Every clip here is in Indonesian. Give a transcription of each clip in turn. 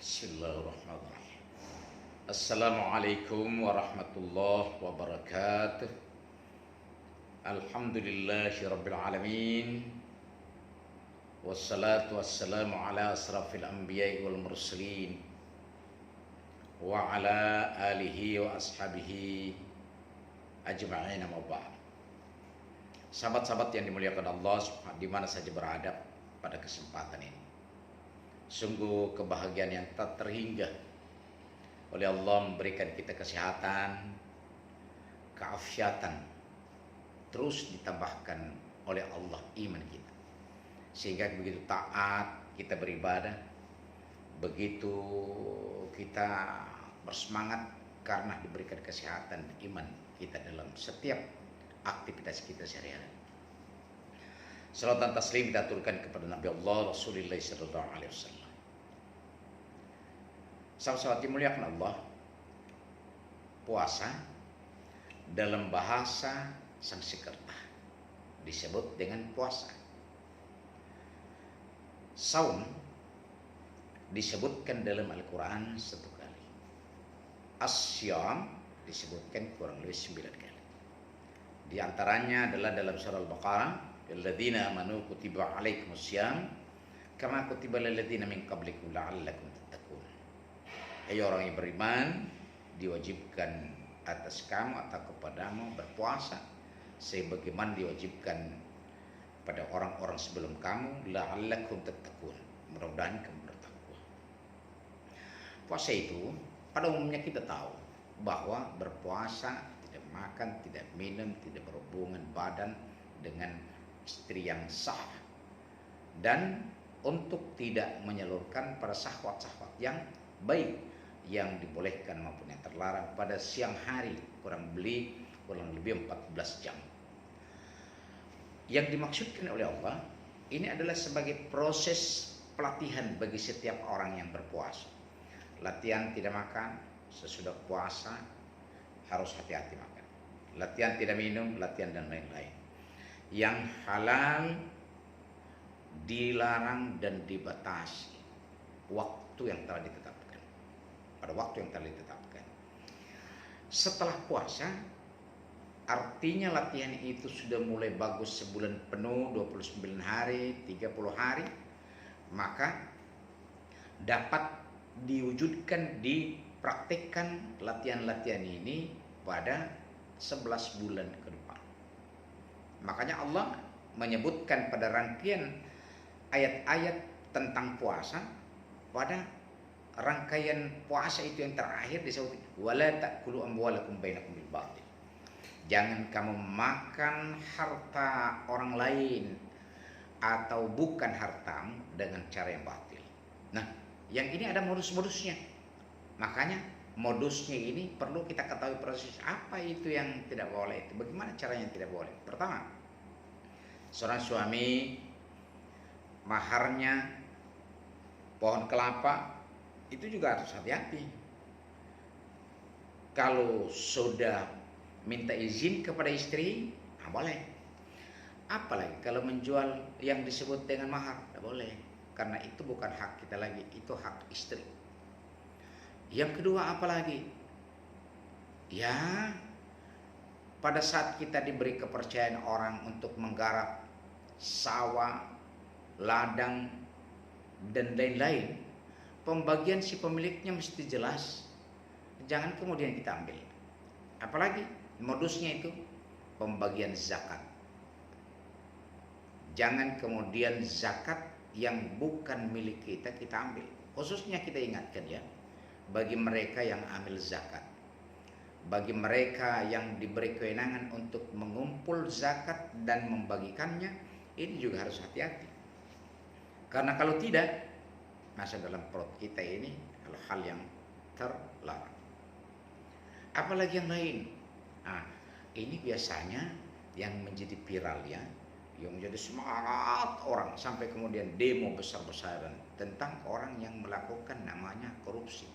Bismillahirrahmanirrahim. Assalamualaikum warahmatullahi wabarakatuh. Alhamdulillahi rabbil alamin. Wassalatu wassalamu ala asrafil anbiya'i wal mursalin wa ala alihi wa ashabihi ajma'in, amma ba'd. Sahabat-sahabat yang dimuliakan Allah di mana saja berada pada kesempatan ini, sungguh kebahagiaan yang tak terhingga oleh Allah memberikan kita kesehatan, keafiatan, terus ditambahkan oleh Allah iman kita, sehingga begitu taat kita beribadah, begitu kita bersemangat karena diberikan kesehatan iman kita dalam setiap aktivitas kita sehari-hari. Salawat dan taslim kita aturkan kepada Nabi Allah Rasulullah sallallahu alaihi wasallam. Sahabat-sahabat dimuliakan Allah, puasa dalam bahasa Sanskerta disebut dengan puasa. Saum disebutkan dalam Al-Quran 1 kali. As-Syam disebutkan kurang lebih 9 kali. Di antaranya adalah dalam surah Al-Baqarah, alladzina amanu kutiba alaikumussyam kama kutiba alal ladzina min qablikum la'allakum tattaqun. Hai orang yang beriman, diwajibkan atas kamu atau kepadamu berpuasa sebagaimana diwajibkan pada orang-orang sebelum kamu, la'allakum tattaqun, mudah-mudahan kamu bertakwa. Puasa itu pada umumnya kita tahu bahwa berpuasa tidak makan, tidak minum, tidak berhubungan badan dengan istri yang sah, dan untuk tidak menyalurkan pada syahwat-syahwat yang baik yang dibolehkan maupun yang terlarang pada siang hari kurang lebih 14 jam. Yang dimaksudkan oleh Allah ini adalah sebagai proses pelatihan bagi setiap orang yang berpuasa. Latihan tidak makan sesudah puasa, harus hati-hati makan. Latihan tidak minum, latihan dan lain-lain. Yang halal dilarang dan dibatasi waktu yang telah ditetapkan. Pada waktu yang telah ditetapkan. Setelah puasa, artinya latihan itu sudah mulai bagus sebulan penuh, 29 hari, 30 hari, maka dapat diwujudkan, dipraktikkan latihan-latihan ini pada 11 bulan ke depan. Makanya Allah menyebutkan pada rangkaian ayat-ayat tentang puasa, pada rangkaian puasa itu yang terakhir disebut wala ta'kulu amwalakum bainakum bil batil. Jangan kamu makan harta orang lain atau bukan hartamu dengan cara yang batil. Nah, yang ini ada modus-modusnya. Makanya modusnya ini perlu kita ketahui proses apa itu yang tidak boleh, itu bagaimana caranya tidak boleh. Pertama, seorang suami maharnya pohon kelapa, itu juga harus hati-hati. Kalau sudah minta izin kepada istri, boleh. Apalagi kalau menjual yang disebut dengan mahar, tidak boleh, karena itu bukan hak kita lagi, itu hak istri. Yang kedua apalagi? Ya, pada saat kita diberi kepercayaan orang untuk menggarap sawah, ladang, dan lain-lain, pembagian si pemiliknya mesti jelas. Jangan kemudian kita ambil. Apalagi modusnya itu pembagian zakat. Jangan kemudian zakat yang bukan milik kita ambil. Khususnya kita ingatkan ya, bagi mereka yang ambil zakat, bagi mereka yang diberi kewenangan untuk mengumpul zakat dan membagikannya, ini juga harus hati-hati. Karena kalau tidak, masuk dalam perut kita ini hal-hal yang terlarang. Apalagi yang lain. Nah, ini biasanya yang menjadi viral ya, yang menjadi semangat orang sampai kemudian demo besar-besaran tentang orang yang melakukan namanya korupsi.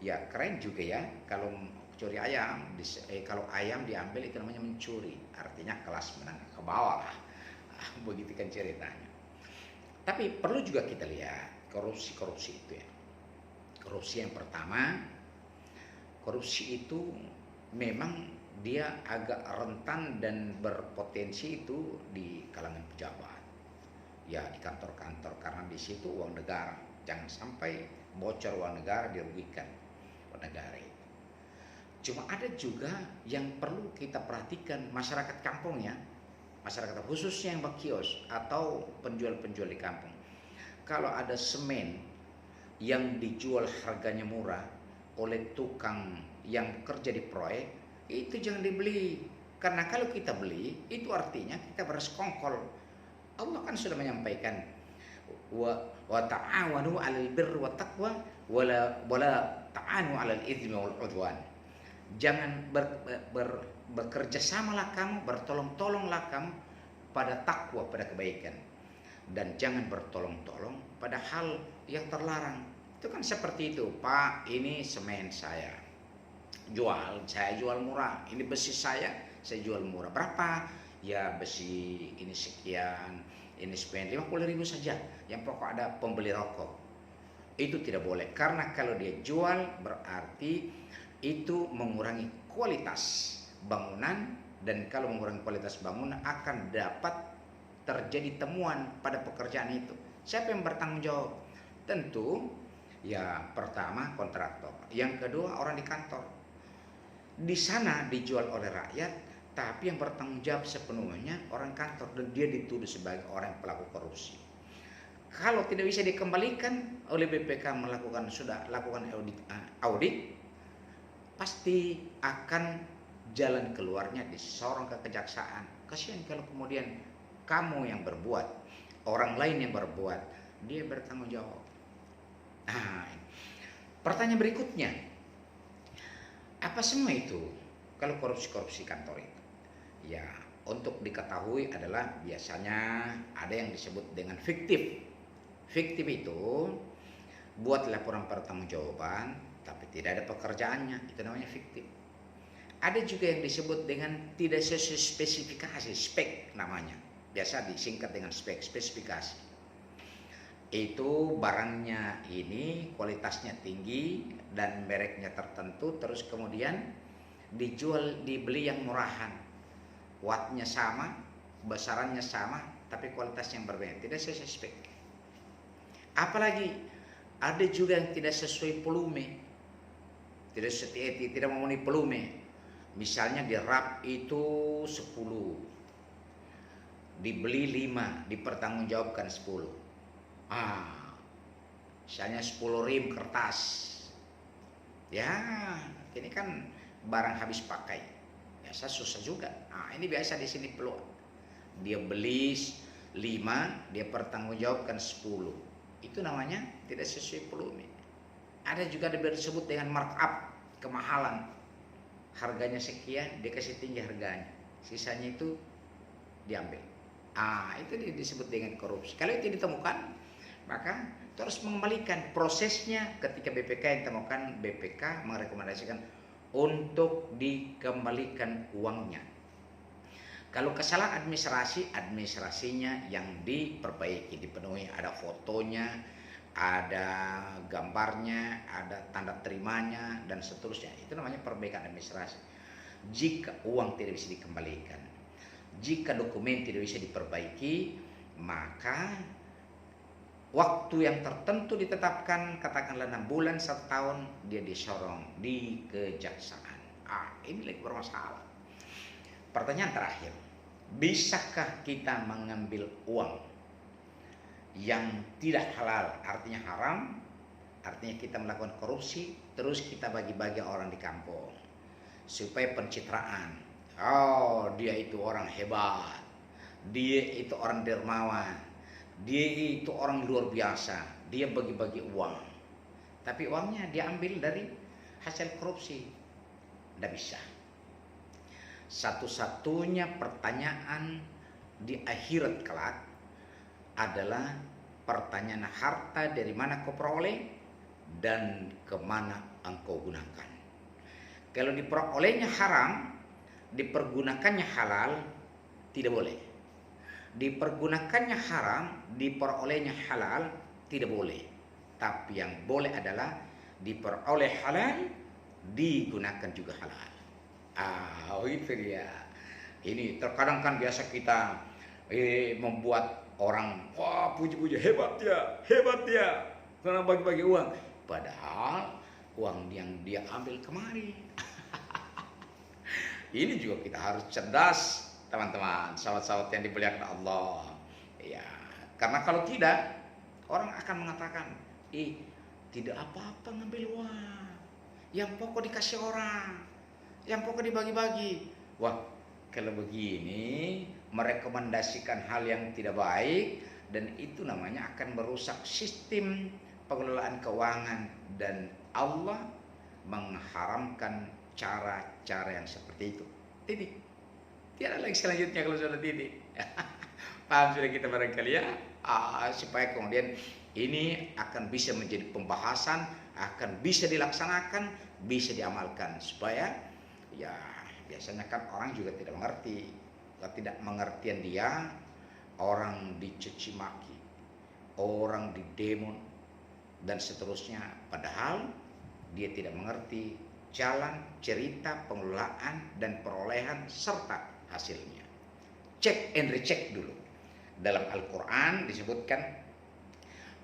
Ya keren juga ya kalau curi ayam, kalau ayam diambil itu namanya mencuri, artinya kelas menengah ke bawah lah. Begitu kan ceritanya. Tapi perlu juga kita lihat korupsi itu ya. Korupsi yang pertama, korupsi itu memang dia agak rentan dan berpotensi itu di kalangan pejabat, ya di kantor-kantor, karena di situ uang negara. Jangan sampai bocor uang negara, dirugikan uang negara itu. Cuma ada juga yang perlu kita perhatikan, masyarakat kampung ya, masyarakat khususnya yang berkios atau penjual-penjual di kampung. Kalau ada semen yang dijual harganya murah oleh tukang yang bekerja di proyek, itu jangan dibeli. Karena kalau kita beli, itu artinya kita bersekongkol. Allah kan sudah menyampaikan, wa ta'awanu 'alal birri wat taqwa wala ta'anu 'alal itsmi wal 'udwan. Jangan bekerja samalah kamu, bertolong-tolonglah kamu pada takwa, pada kebaikan, dan jangan bertolong-tolong pada hal yang terlarang. Itu kan seperti itu, Pak, ini semen saya jual murah, ini besi saya jual murah. Berapa? Ya besi ini sekian, ini semen 50.000 saja, yang pokok ada pembeli rokok. Itu tidak boleh, karena kalau dia jual berarti itu mengurangi kualitas bangunan, dan kalau mengurangi kualitas bangunan akan dapat terjadi temuan pada pekerjaan itu. Siapa yang bertanggung jawab? Tentu ya pertama kontraktor, yang kedua orang di kantor. Di sana dijual oleh rakyat, tapi yang bertanggung jawab sepenuhnya orang kantor, dan dia dituduh sebagai orang yang pelaku korupsi. Kalau tidak bisa dikembalikan oleh BPK sudah lakukan audit, pasti akan jalan keluarnya disorong ke kejaksaan. Kasihan kalau kemudian kamu yang berbuat, orang lain yang berbuat, dia bertanggung jawab. Nah, pertanyaan berikutnya, apa semua itu kalau korupsi kantor itu? Ya, untuk diketahui adalah biasanya ada yang disebut dengan fiktif. Fiktif itu buat laporan pertanggungjawaban tapi tidak ada pekerjaannya, itu namanya fiktif. Ada juga yang disebut dengan tidak sesuai spesifikasi, spek namanya. Biasa disingkat dengan spek, spesifikasi. Itu barangnya ini kualitasnya tinggi dan mereknya tertentu, terus kemudian dibeli yang murahan. Wattnya sama, besarannya sama, tapi kualitasnya yang berbeda, tidak sesuai spek. Apalagi ada juga yang tidak sesuai volume, tidak memenuhi volume. Misalnya di rap itu 10, dibeli 5, dipertanggungjawabkan 10. Misalnya 10 rim kertas. Ya, ini kan barang habis pakai. Biasa susah juga. Ini biasa di sini peluang. Dia beli 5, dia pertanggungjawabkan 10. Itu namanya tidak sesuai volume. Ada juga disebut dengan markup, kemahalan. Harganya sekian, dia kasih tinggi harganya. Sisanya itu diambil. Itu disebut dengan korupsi. Kalau itu ditemukan, maka terus mengembalikan prosesnya. Ketika BPK yang temukan, BPK merekomendasikan untuk dikembalikan uangnya. Kalau kesalahan administrasinya yang diperbaiki, dipenuhi, ada fotonya, ada gambarnya, ada tanda terimanya, dan seterusnya. Itu namanya perbaikan administrasi. Jika uang tidak bisa dikembalikan, jika dokumen tidak bisa diperbaiki, maka waktu yang tertentu ditetapkan, katakanlah 6 bulan, 1 tahun, dia disorong di kejaksaan. Ini lagi bermasalah. Pertanyaan terakhir, bisakah kita mengambil uang yang tidak halal, artinya haram, artinya kita melakukan korupsi, terus kita bagi-bagi orang di kampung supaya pencitraan? Dia itu orang hebat, dia itu orang dermawan, dia itu orang luar biasa, dia bagi-bagi uang, tapi uangnya diambil dari hasil korupsi. Tidak bisa. Satu-satunya pertanyaan di akhirat kelak adalah pertanyaan harta dari mana kau peroleh dan kemana engkau gunakan. Kalau diperolehnya haram, dipergunakannya halal, tidak boleh. Dipergunakannya haram, diperolehnya halal, tidak boleh. Tapi yang boleh adalah diperoleh halal, digunakan juga halal. Itu dia. Ini terkadang kan biasa kita membuat orang, wah puji-puji, hebat ya, karena bagi-bagi uang. Padahal uang yang dia ambil kemari. Ini juga kita harus cerdas, teman-teman, sahabat-sahabat yang dimuliakan Allah. Ya, karena kalau tidak, orang akan mengatakan, tidak apa-apa ngambil uang, yang pokok dikasih orang, yang pokok dibagi-bagi. Wah, kalau begini merekomendasikan hal yang tidak baik, dan itu namanya akan merusak sistem pengelolaan keuangan, dan Allah mengharamkan cara-cara yang seperti itu. Titik. Tiada lagi selanjutnya kalau sudah titik. Paham sudah kita barangkali ya? Supaya kemudian ini akan bisa menjadi pembahasan, akan bisa dilaksanakan, bisa diamalkan, supaya ya biasanya kan orang juga tidak mengerti. Ketidakmengertian dia, orang dicuci maki, orang didemon, dan seterusnya. Padahal dia tidak mengerti jalan cerita pengelolaan dan perolehan serta hasilnya. Cek and recheck dulu. Dalam Al-Quran disebutkan,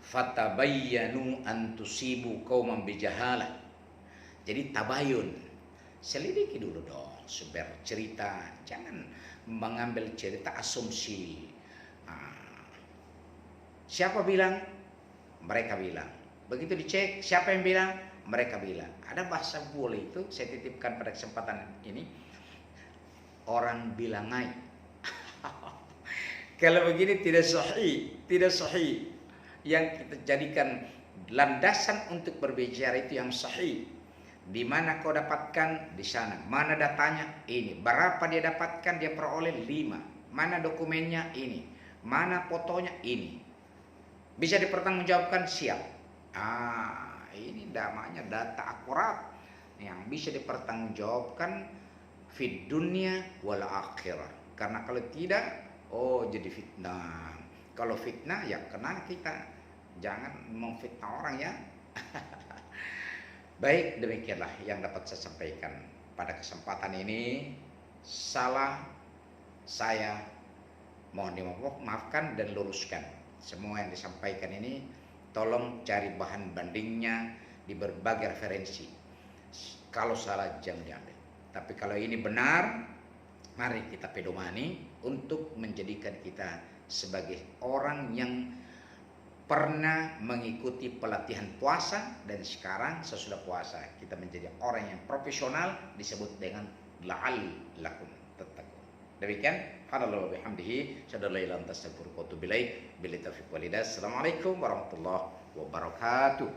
fatabayyanu an tusibu qauman bijahalah. Jadi tabayun, selidiki dulu dong sumber cerita, jangan mengambil cerita asumsi. Siapa bilang? Mereka bilang. Begitu dicek, siapa yang bilang? Mereka bilang. Ada bahasa bule itu, saya titipkan pada kesempatan ini, orang bilangai. Kalau begini tidak sahih. Yang kita jadikan landasan untuk berbicara itu yang sahih. Di mana kau dapatkan? Di sana. Mana datanya? Ini. Berapa dia dapatkan? Dia peroleh 5. Mana dokumennya? Ini. Mana fotonya? Ini. Bisa dipertanggungjawabkan? Siap. Ini namanya data akurat yang bisa dipertanggungjawabkan fid dunya wal akhirah. Karena kalau tidak, jadi fitnah. Kalau fitnah ya kena kita. Jangan memfitnah orang ya. Baik, demikianlah yang dapat saya sampaikan pada kesempatan ini. Salah saya mohon dimaafkan dan luruskan. Semua yang disampaikan ini tolong cari bahan bandingnya di berbagai referensi. Kalau salah jangan diambil. Tapi kalau ini benar, mari kita pedomani untuk menjadikan kita sebagai orang yang pernah mengikuti pelatihan puasa, dan sekarang sesudah puasa kita menjadi orang yang profesional, disebut dengan la'allakum tattaqun. Demikian, subhanallah wa bihamdihi, asyhadu an la ilaha illa anta astaghfiruka wa atubu ilaik. Billahi taufiq wal hidayah. Assalamualaikum warahmatullahi wabarakatuh.